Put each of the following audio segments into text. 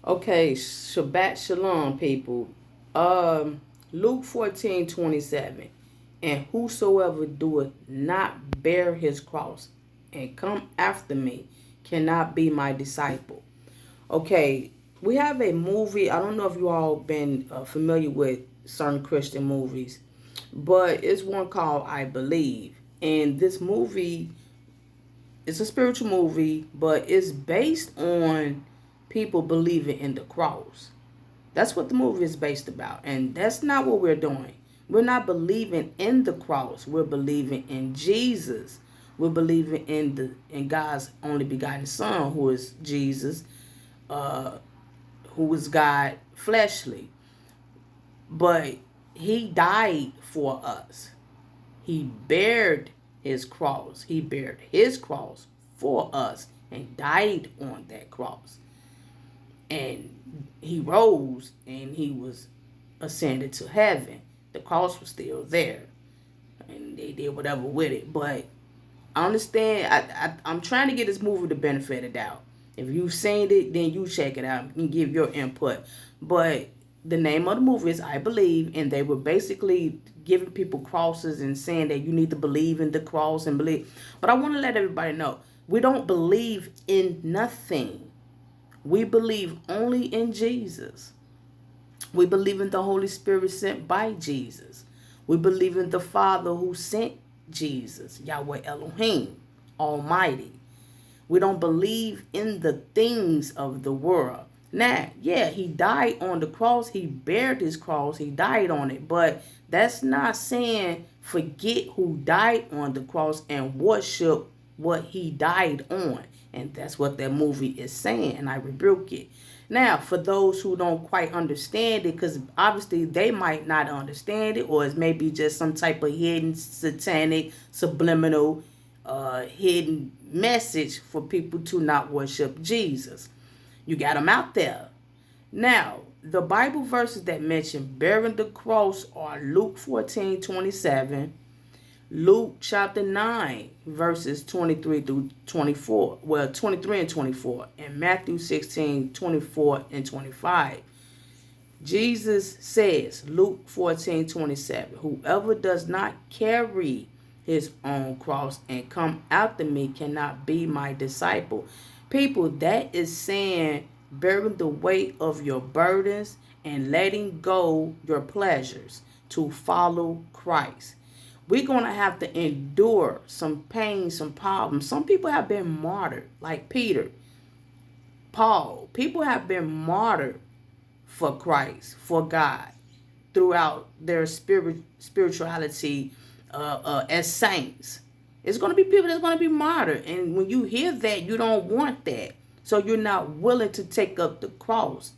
Okay, Shabbat Shalom, people. Luke 14:27. And whosoever doeth not bear his cross and come after me cannot be my disciple. Okay, we have a movie. I don't know if you all been familiar with certain Christian movies, but it's one called I Believe. And this movie it's a spiritual movie, but it's based on people believing in the cross. That's what the movie is based about. And that's not what we're doing. We're not believing in the cross. We're believing in Jesus. We're believing in God's only begotten Son, who is Jesus, uh, who is God fleshly. But he died for us. He bared his cross. He bared his cross for us and died on that cross. And he rose and he was ascended to heaven. The cross was still there. And they did whatever with it. But I understand. I'm trying to get this movie the benefit of the doubt. If you've seen it, then you check it out and give your input. But the name of the movie is I Believe, and they were basically giving people crosses and saying that you need to believe in the cross and believe. But I want to let everybody know we don't believe in nothing. We believe only in Jesus. We believe in the Holy Spirit sent by Jesus. We believe in the Father who sent Jesus, Yahweh Elohim, Almighty. We don't believe in the things of the world. Now, yeah, he died on the cross. He bared his cross. He died on it. But that's not saying forget who died on the cross and worship what he died on. And that's what that movie is saying. And I rebuke it. Now, for those who don't quite understand it, because obviously they might not understand it, or it's maybe just some type of hidden satanic subliminal hidden message for people to not worship Jesus. You got them out there. Now, the Bible verses that mention bearing the cross are Luke 14:27, Luke chapter 9, verses 23 through 24. Well, 23 and 24. And Matthew 16:24 and 25. Jesus says, Luke 14:27, whoever does not carry his own cross and come after me cannot be my disciple. People, that is saying bearing the weight of your burdens and letting go your pleasures to follow Christ. We're going to have to endure some pain, some problems. Some people have been martyred, like Peter, Paul. People have been martyred for Christ, for God, throughout their spirituality as saints. It's going to be people that's going to be martyred. And when you hear that, you don't want that. So you're not willing to take up the cross.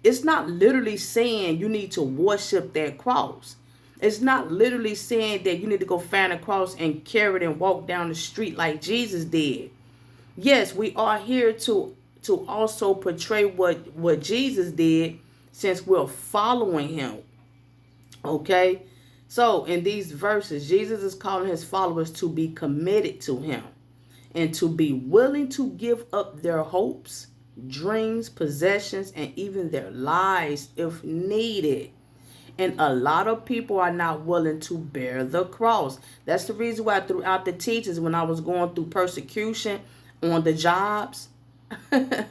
It's not literally saying you need to worship that cross. It's not literally saying that you need to go find a cross and carry it and walk down the street like Jesus did. Yes, we are here to also portray what Jesus did since we're following him. Okay? So in these verses, Jesus is calling his followers to be committed to him and to be willing to give up their hopes, dreams, possessions, and even their lives if needed. And a lot of people are not willing to bear the cross. That's the reason why throughout the teachings, when I was going through persecution on the jobs, and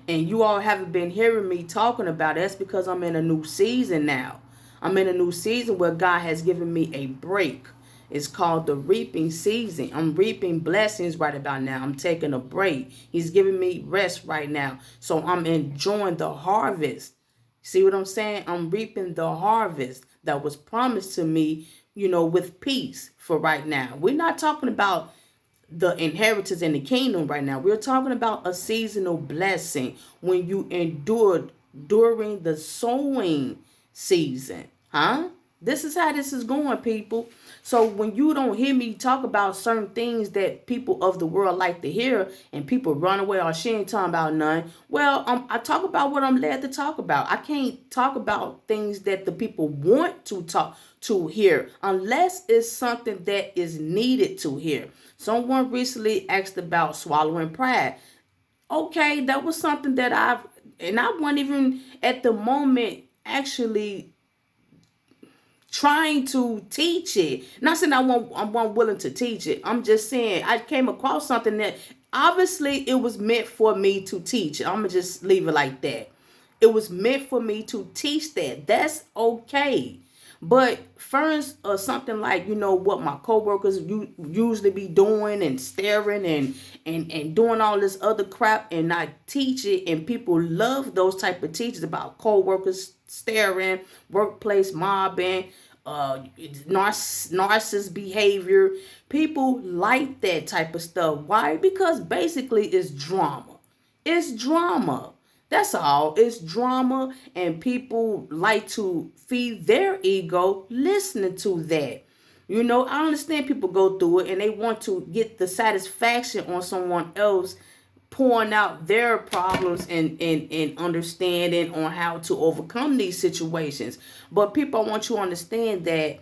you all haven't been hearing me talking about it, that's because I'm in a new season now. I'm in a new season where God has given me a break. It's called the reaping season. I'm reaping blessings right about now. I'm taking a break. He's giving me rest right now. So I'm enjoying the harvest. See what I'm saying? I'm reaping the harvest that was promised to me, with peace for right now. We're not talking about the inheritance in the kingdom right now. We're talking about a seasonal blessing when you endured during the sowing season. Huh? This is how this is going, people. So when you don't hear me talk about certain things that people of the world like to hear and people run away or she ain't talking about none, well, I talk about what I'm led to talk about. I can't talk about things that the people want to talk to hear unless it's something that is needed to hear. Someone recently asked about swallowing pride. Okay, that was something that and I wasn't even at the moment actually trying to teach it. Not saying I'm willing to teach it. I'm just saying I came across something that obviously it was meant for me to teach. I'm gonna just leave it like that. It was meant for me to teach that. That's okay. But first, something like, what my coworkers usually be doing and staring and doing all this other crap, and I teach it, and people love those type of teachers about coworkers staring, workplace mobbing, narcissist behavior. People like that type of stuff. Why? Because basically it's drama. It's drama. That's all. It's drama, and people like to feed their ego listening to that. I understand people go through it and they want to get the satisfaction on someone else pouring out their problems and understanding on how to overcome these situations. But people, I want you to understand that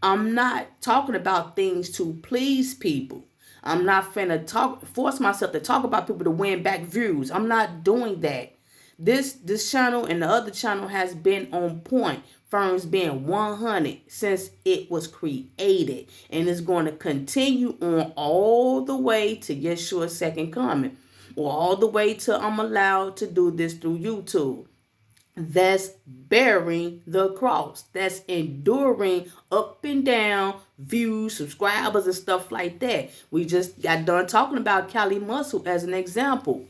I'm not talking about things to please people. I'm not finna force myself to talk about people to win back views. I'm not doing that. This channel and the other channel has been on point. Firms being 100 since it was created, and it's going to continue on all the way to Yeshua's second coming, or all the way till I'm allowed to do this through YouTube. That's bearing the cross. That's enduring up and down views, subscribers, and stuff like that. We just got done talking about Cali Muscle as an example.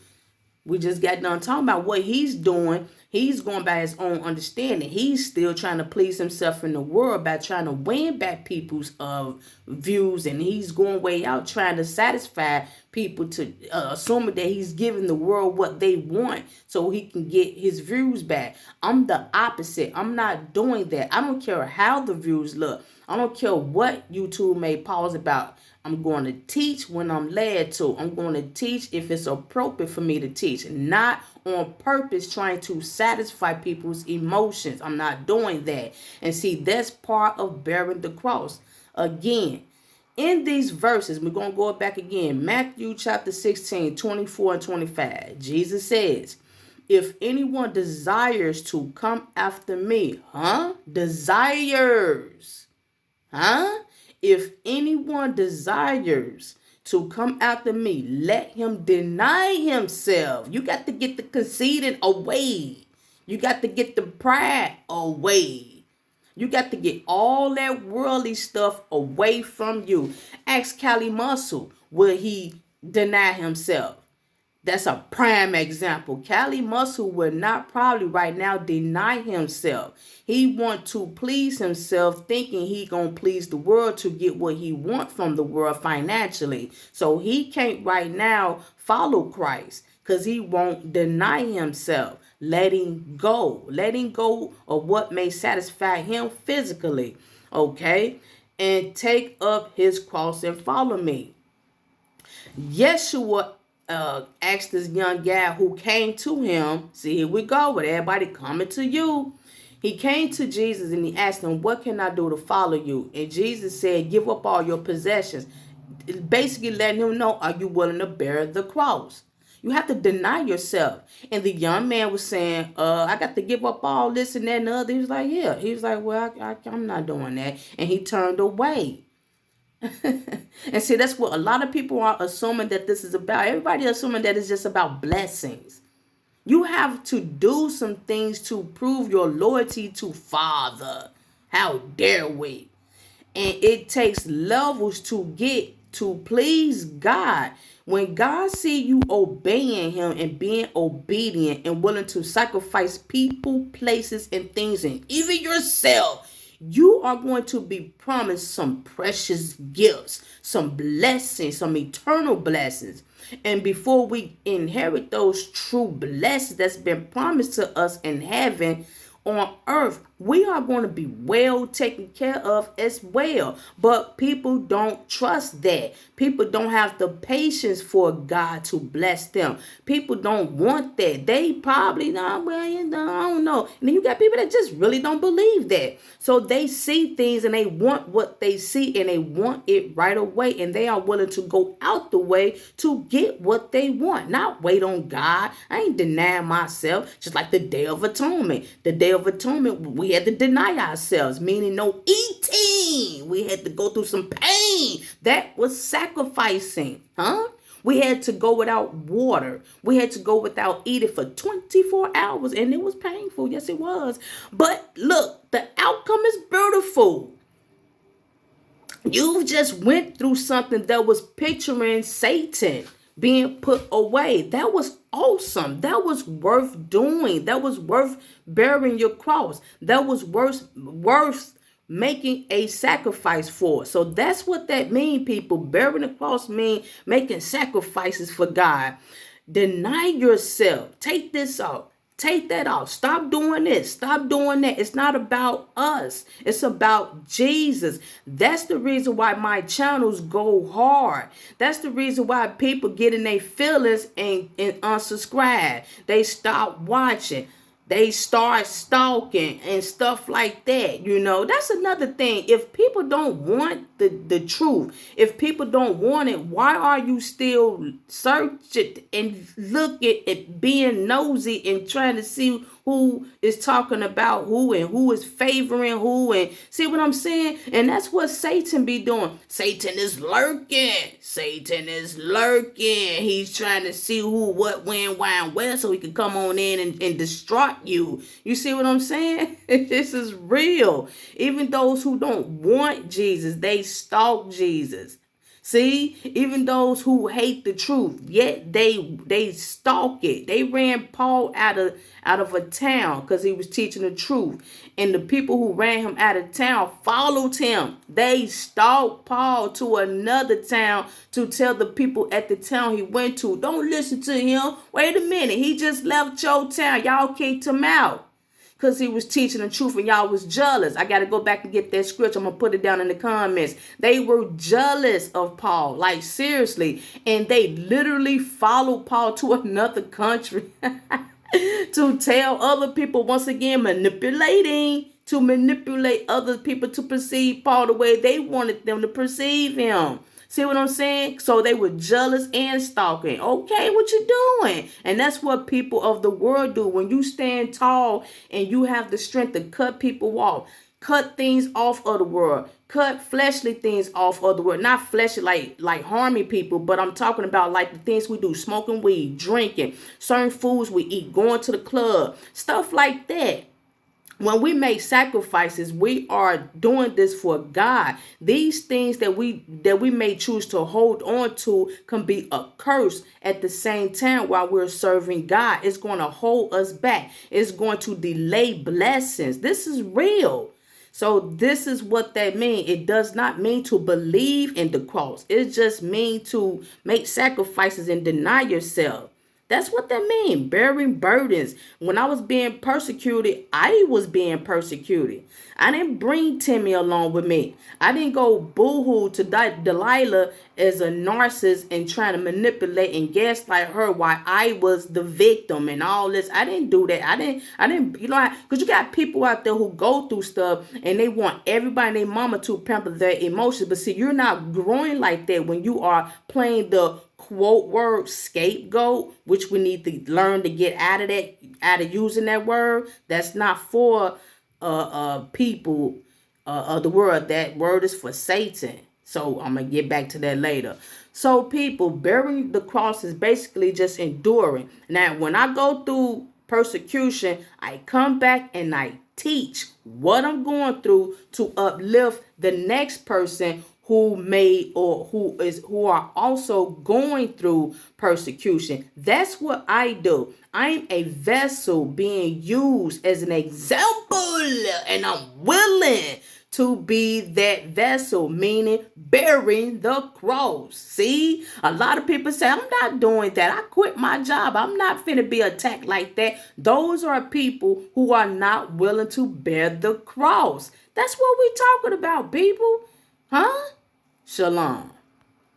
We just got done talking about what he's doing. He's going by his own understanding. He's still trying to please himself in the world by trying to win back people's views. And he's going way out trying to satisfy people to assuming that he's giving the world what they want so he can get his views back. I'm the opposite. I'm not doing that. I don't care how the views look. I don't care what YouTube may pause about. I'm going to teach when I'm led to. I'm going to teach if it's appropriate for me to teach, not on purpose trying to satisfy people's emotions. I'm not doing that. And see, that's part of bearing the cross. Again, in these verses, we're going to go back again. Matthew chapter 16, 24 and 25. Jesus says, if anyone desires to come after me, desires, if anyone desires to come after me, let him deny himself. You got to get the conceited away. You got to get the pride away. You got to get all that worldly stuff away from you. Ask Cali Muscle, will he deny himself? That's a prime example. Cali Muscle would not probably right now deny himself. He want to please himself, thinking he gonna please the world to get what he want from the world financially. So he can't right now follow Christ because he won't deny himself. Letting go of what may satisfy him physically. Okay? And take up his cross and follow me. Yeshua asked this young guy who came to him. See, here we go with everybody coming to you. He came to Jesus and he asked him, what can I do to follow you? And Jesus said, give up all your possessions. Basically letting him know, are you willing to bear the cross? You have to deny yourself. And the young man was saying, I got to give up all this and that and the other. He was like, yeah. He was like, well, I'm not doing that. And he turned away. And see, that's what a lot of people are assuming that this is about. Everybody assuming that it's just about blessings. You have to do some things to prove your loyalty to Father. How dare we? And it takes levels to get to please God. When God see you obeying him and being obedient and willing to sacrifice people, places, and things, and even yourself, you are going to be promised some precious gifts, some blessings, some eternal blessings. And before we inherit those true blessings that's been promised to us in heaven, on earth, we are going to be well taken care of as well. But people don't trust that. People don't have the patience for God to bless them. People don't want that. They probably not, well, I don't know. And then you got people that just really don't believe that. So they see things and they want what they see and they want it right away. And they are willing to go out the way to get what they want, not wait on God. I ain't denying myself, just like the Day of Atonement. The Day of Atonement, we had to deny ourselves, meaning no eating. We had to go through some pain. That was sacrificing, huh? We had to go without water. We had to go without eating for 24 hours, and it was painful. Yes, it was. But look, the outcome is beautiful. You just went through something that was picturing Satan being put away. That was awesome. That was worth doing. That was worth bearing your cross. That was worth making a sacrifice for. So that's what that means, people. Bearing the cross means making sacrifices for God. Deny yourself. Take this off. Take that off. Stop doing this. Stop doing that. It's not about us. It's about Jesus. That's the reason why my channels go hard. That's the reason why people get in their feelings and unsubscribe. They stop watching. They start stalking and stuff like that. That's another thing. If people don't want the truth, if people don't want it, why are you still searching and looking at being nosy and trying to see who is talking about who and who is favoring who, and see what I'm saying? And that's what Satan be doing. Satan is lurking. Satan is lurking. He's trying to see who, what, when, why, and where, so he can come on in and distract you. You see what I'm saying? This is real. Even those who don't want Jesus, they stalk Jesus. See, even those who hate the truth, yet they stalk it. They ran Paul out of a town because he was teaching the truth. And the people who ran him out of town followed him. They stalked Paul to another town to tell the people at the town he went to, don't listen to him. Wait a minute, he just left your town. Y'all kicked him out because he was teaching the truth and y'all was jealous. I got to go back and get that scripture. I'm going to put it down in the comments. They were jealous of Paul, like seriously. And they literally followed Paul to another country to tell other people, once again, to manipulate other people to perceive Paul the way they wanted them to perceive him. See what I'm saying? So they were jealous and stalking. Okay, what you doing? And that's what people of the world do. When you stand tall and you have the strength to cut people off, cut things off of the world, cut fleshly things off of the world. Not fleshly like harming people, but I'm talking about like the things we do, smoking weed, drinking, certain foods we eat, going to the club, stuff like that. When we make sacrifices, we are doing this for God. These things that we may choose to hold on to can be a curse at the same time while we're serving God. It's going to hold us back. It's going to delay blessings. This is real. So this is what that means. It does not mean to believe in the cross. It just means to make sacrifices and deny yourself. That's what that means, bearing burdens. When I was being persecuted, I was being persecuted. I didn't bring Timmy along with me. I didn't go boo-hoo to Delilah as a narcissist and trying to manipulate and gaslight her while I was the victim and all this. I didn't do that. I didn't, because you got people out there who go through stuff and they want everybody and their mama to pamper their emotions. But see, you're not growing like that when you are playing the quote word scapegoat, which we need to learn to get out of using that word. That's not for people of the world. That word is for Satan. So I'm gonna get back to that later. So people, bearing the cross is basically just enduring. Now, when I go through persecution, I come back and I teach what I'm going through to uplift the next person who are also going through persecution. That's what I do. I'm a vessel being used as an example, and I'm willing to be that vessel, meaning bearing the cross. See, a lot of people say, I'm not doing that. I quit my job. I'm not finna be attacked like that. Those are people who are not willing to bear the cross. That's what we're talking about, people. Huh? Shalom.